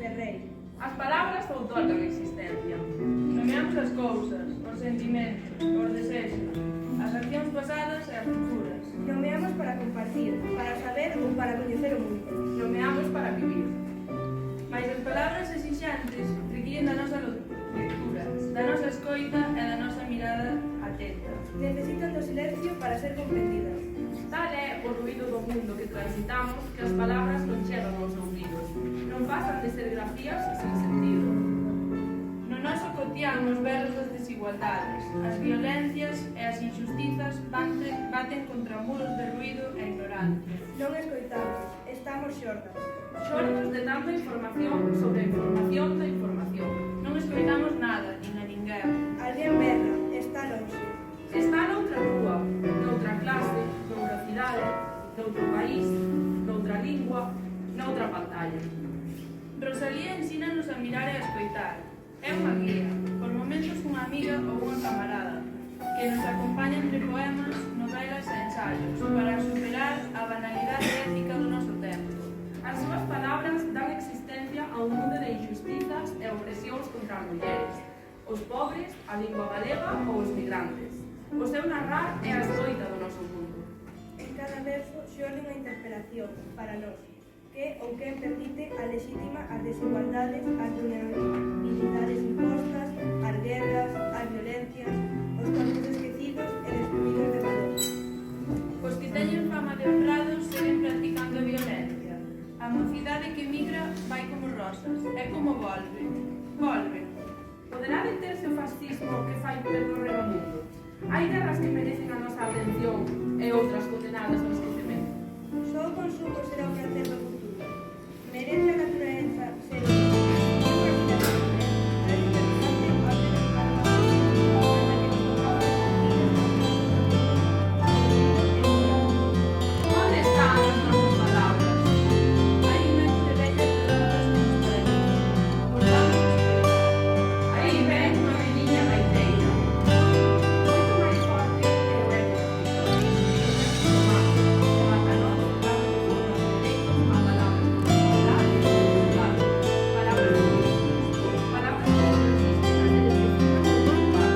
Ferreira. As palabras outorgan existencia. Nomeamos as cousas, os sentimentos, os desexos, as accións pasadas e as futuras. Nomeamos para compartir, para saber ou para coñecer o mundo. Nomeamos para vivir. Mais as palabras exixentes requiren da nosa lectura, da nosa escoita e da nosa mirada atenta. Necesitan do silencio para ser comprendidas. Tal é o ruído do mundo que transitamos que as palabras non chegan aos ouvidos. Non pasan de ser grafías sin sentido. No noso cotián os berros das desigualdades, as violencias e as injustizas baten contra muros de ruído e ignorante. Non escoitamos, estamos xordas. Xordos de tanta información sobre a información da información. Non escoitamos nada, nin a ninguén. Alguén berra, está longe. Está noutra rúa, noutra clase, noutra cidade, noutro país, noutra lingua, noutra pantalla. Rosalía ensínanos a mirar e a escoitar. É unha guía, por momentos unha amiga ou unha camarada, que nos acompaña entre poemas, novelas e ensaios, para superar a banalidade ética do noso tempo. As súas palabras dan existencia a un mundo de injustizas e opresións contra as mulleres, os pobres, a lingua galega ou os migrantes. O seu narrar é a escoita do noso mundo. En cada verso xorde unha interpelación para nós, que ou quen permite a legítima as desigualdades, as vulnerabilidades impostas, as guerras, as violencias, os corpos esquecidos e destruídos de valor. Os que teñen fama de honrados seguen practicando a violencia. A mocidade que migra vai como rosas, é como volve. Volve. Poderá deterse o fascismo que fai percorrer o mundo? Hai guerras que merecen a nosa atención e outras condenadas ao esquecemento. Só o consumo será o quehacer do futuro. Merece a natureza ser unha vida Onde están as nosas palabras? Hai un eco de vellas preguntas que nos parecen. Volvamos a escoitar. Aí ven unha veniña gaiteira. Moito máis forte que o eco das vitórias. O máis, o matanoso, claro de formas de dereitos a palabras con igualdade e igualdade. Palabras feministas, palabras que non resisten as descripcións do culpado.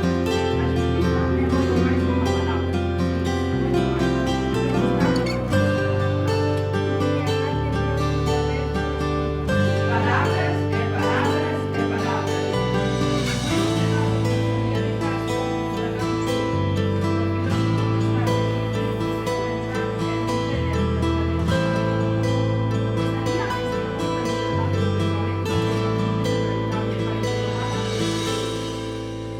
A justiza é moito máis que unha palabra. Moito máis. Palabras e palabras e palabras.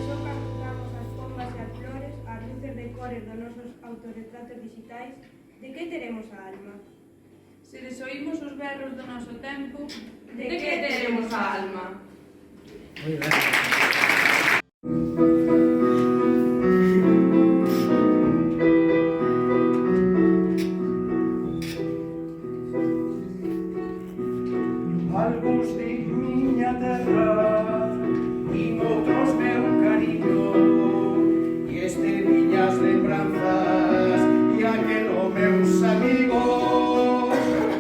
Só capturamos as pombas e as flores, as luces de cores dos nosos autorretratos digitais, de que teremos a alma? Se desoímos os berros do noso tempo, de que teremos a alma? Muy bien. Algúns din miña terra, din outros meu cariño, e este miñas lembranzas, e aquelo meus amigos,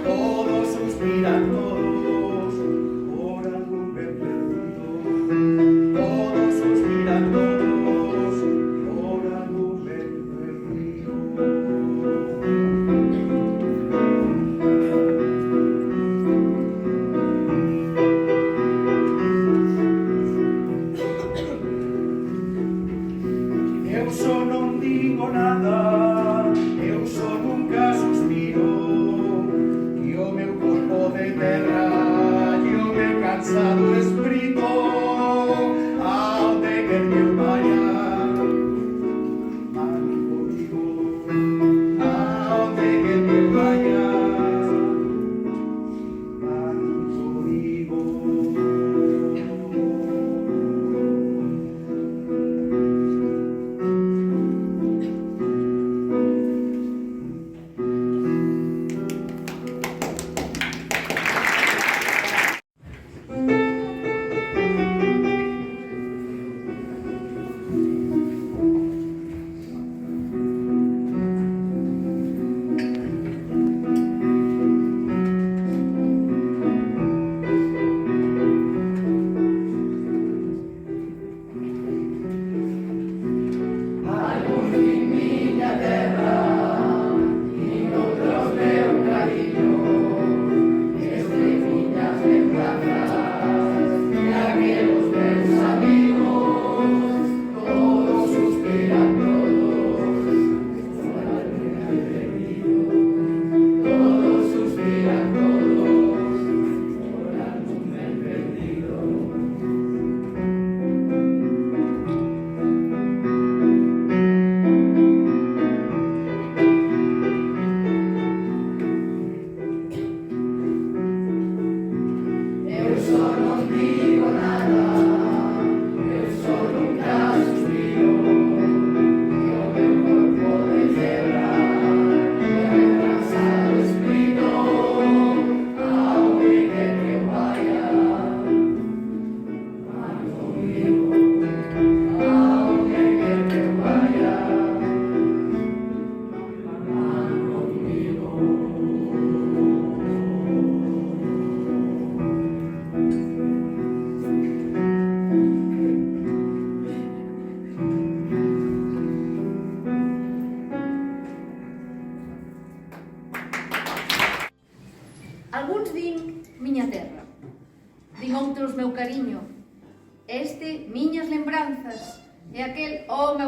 todos suspiran todos, por algún ben perdido, todos suspiran todos, por algún ben perdido. Eu só non digo nada, eu só nunca suspiro, e o meu corpo de terra, e o meu cansado espírito, aonde quer que eu vaya, van comigo, aonde quer que eu vaya, van comigo.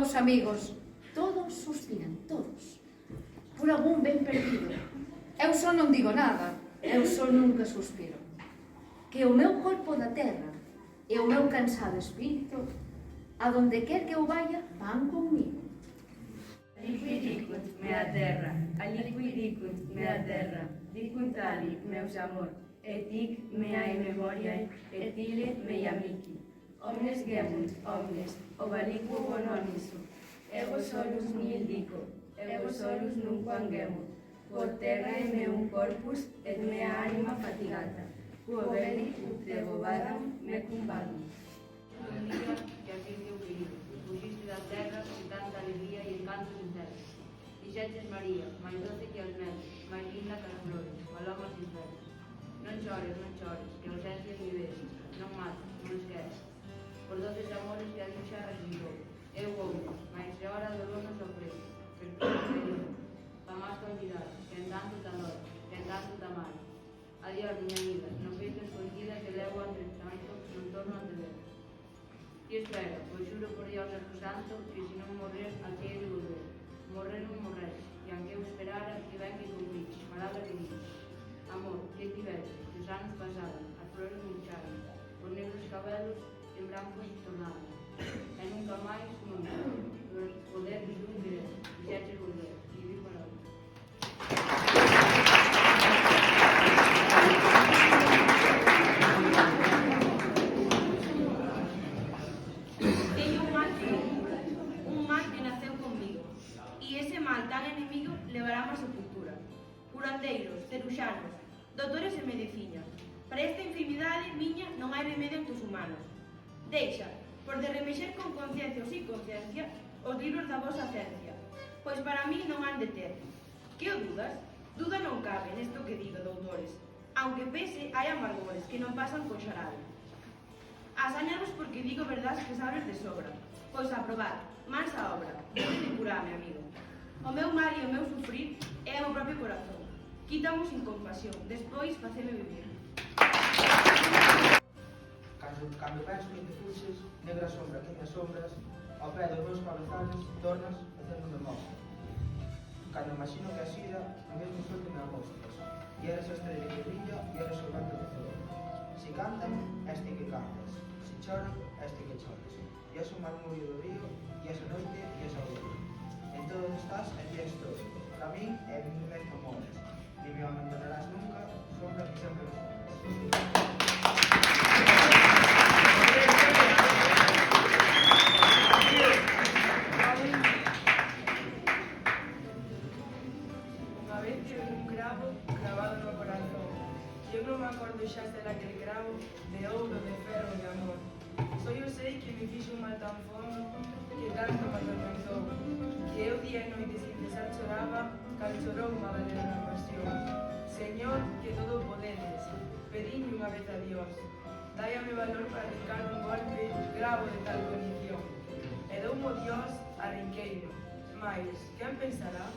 meus amigos, todos suspiran, todos, por algún ben perdido. Eu só non digo nada, eu só nunca suspiro. Que o meu corpo da terra e o meu cansado espírito, a donde quer que eu vaya, van comigo. Liquidicus, mea terra, aliquidicus, mea terra, dicuntali, meus amor, et hic meae memoriae, et ille mei amici. Omnes gemus, omnes, ovaliquo bononisu, ego solus nihil dico, ego solus nunquam gemo, quod terrae meum corpus et mea anima fatigata, quo veli ut debobadam mecum vadum. Un día que asiste o querido, fuxiste da terra con tanta alegría e encanto sincero. Dixeches María, máis doce que as meses, máis linda que as flores, paloma sincera. Non chores, que a ausencia mi ves, non mates, non esqueces. Por doces amores que a dicha resigou, eu outro, máis se ora dolor nos ofrece, perpino querido, pa máis convidada, que en tanto te adoro, que en tanto te amar. Adiós, miña vida, non feito escondida que levo entre tanto, non torno a te ver. Ti espero, pois xuro por Dios Santo, que se non morrer, achei de volver. Morrer non morrer, e aunque eu esperara, que ben que cumpriches, palabra que dices. Amor, que tiveste, que os anos pasaron, as flores murcharon, os negros cabelos en branco tornaron, e nunca máis, nunca, poder vislumbre, quixeches volver, vivir para outro. Teño un mal que naceu conmigo, e ese mal tan enemigo levará a sepultura. Curandeiros, ceruxanos, doutores en medicina, para esta enfermidade miña non hai remedio entre os humanos. Deixa, por de remexer con conciencia ou sin conciencia, os libros da vosa ciencia, pois para mí non han de ter. Que o dudas? Duda non cabe nesto que digo, doutores, aunque pese hai amargores que non pasan con xarabe. Asañados porque digo verdades que sabes de sobra, pois a probar, mansa obra, debe de curarme, amigo. O meu mal e o meu sufrir é o meu propio corazón. Quítamo sin compasión, despois faceme vivir. Cando penso que te fuxes, negra sombra que me asombras, ao pé dos meus cabezales, tornas facéndome mozo. Cando imagino que a xira, o mesmo sol que me amostras, e eres a estrella que brilla, e eres o vento que flor. Se cantan, este que cantas, se choran, este que choras. E és o murmurio do río, e és a noite, e és a aurora. En todo estás, e ti estou. Para min, é mi mesmo amores. Ni me abandonarás nunca, sombra que sempre me sombras. Unha vez tive un cravo cravado no corazón. Eu non me acordo xa se era aquel cravo de ouro, de ferro, de amor. Só eu sei que me fixo un mal tan fondo que tanto me atormentou, que eu día e noite sin cesar choraba, cal chorou Madalena na pasión. Señor, que todo podedes, pedinme unha vez a Dios, dáiame valor para arrincar un golpe gravo de tal condición. E doumo Dios arrinqueino, mais, quen pensará?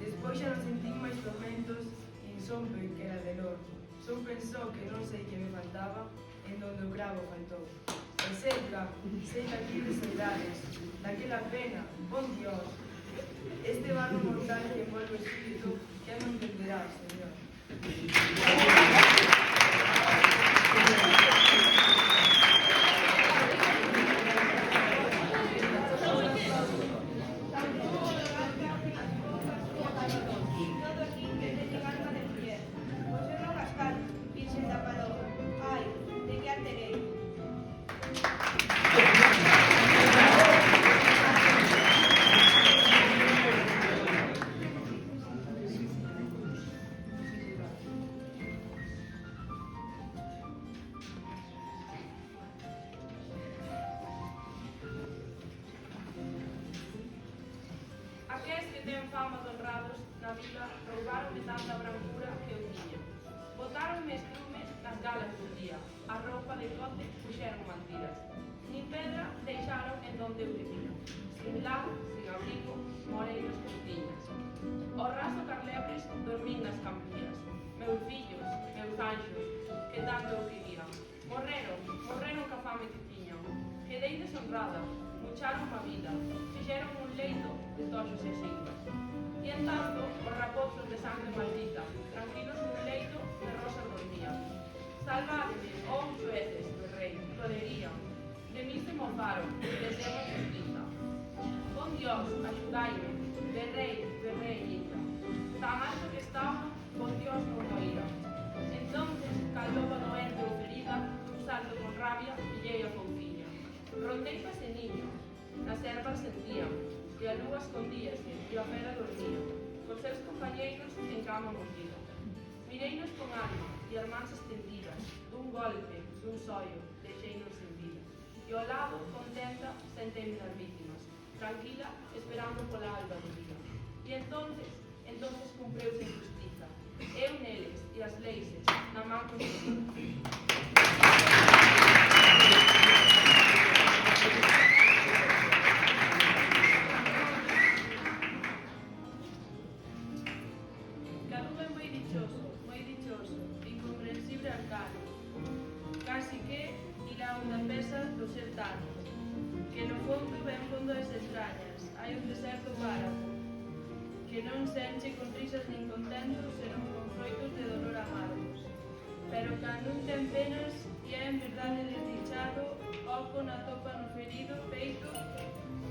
Despois xa non sentín máis tormentos, nin son que era de lor. Son pensou que non sei que me faltaba, en donde o cravo faltou. E cerca aquí de saudades, daquela pena, bon Dios, este barro mortal que envolve o espírito, que non entenderá, Señor. Aqueles que ten fama de honrados na vila roubaronme tanta brancura que eu tiña. Botaronme estrumes nas galas do día, a roupa de cote puxeron mantiras. Nin pedra deixaron en donde eu vivía. Sin lau, sin abrigo, moreiros que tiñas. O raso carlebres dormín nas campiñas. Meus fillos, meus anxos, que tanto eu quería. Morreron ca fame que tiñan. Quedei deshonrada, puxaron a vida, fixeron un leito de toxos e silvas. E en tanto, os rapozos de sangre maldita, tranquilos nun leito de rosas dormían. Salvádeme, oh xueces, do rei, roderían. De mí se mofaron, de tema justiza. Con Dios, axudaime, berrei, linda. Tan alto que estaba, con Dios non oíra. Entonces, cal loba doente ou ferida, un salto con rabia, pillei a pouquiña. Rondei pa ese niño, as ervas sentían, e a lúa escondíase, e a fera dormía, cos seus compañeiros en cama mordida. Mireinos con alma, e as mans estendidas, dun golpe, dun sollo, deixeinos sen vida. E ao lado, contenta, senteime das vítimas, tranquila, esperando pola alba do día. E entonces cumpreuse a justiza, eu neles, e as leixes, na man conseguida. Cadume moi dichoso, incomprensible arcano, casi que hilao unha pesa do sertano, que no fondo, ben fondo das extrañas, hai un deserto páramo, que non se enche con risas nin contentos, senón con froitos de dolor amargos. Pero cando un ten penas, e é en verdade desdichado, oco na topa no ferido peito,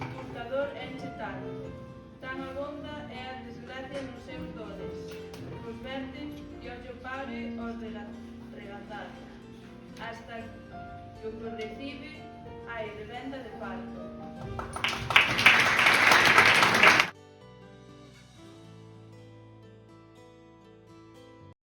buscador enche tanto. Tan abonda é a desgracia nos seus dones, os verte e ollo pare os regatar, hasta que o recibe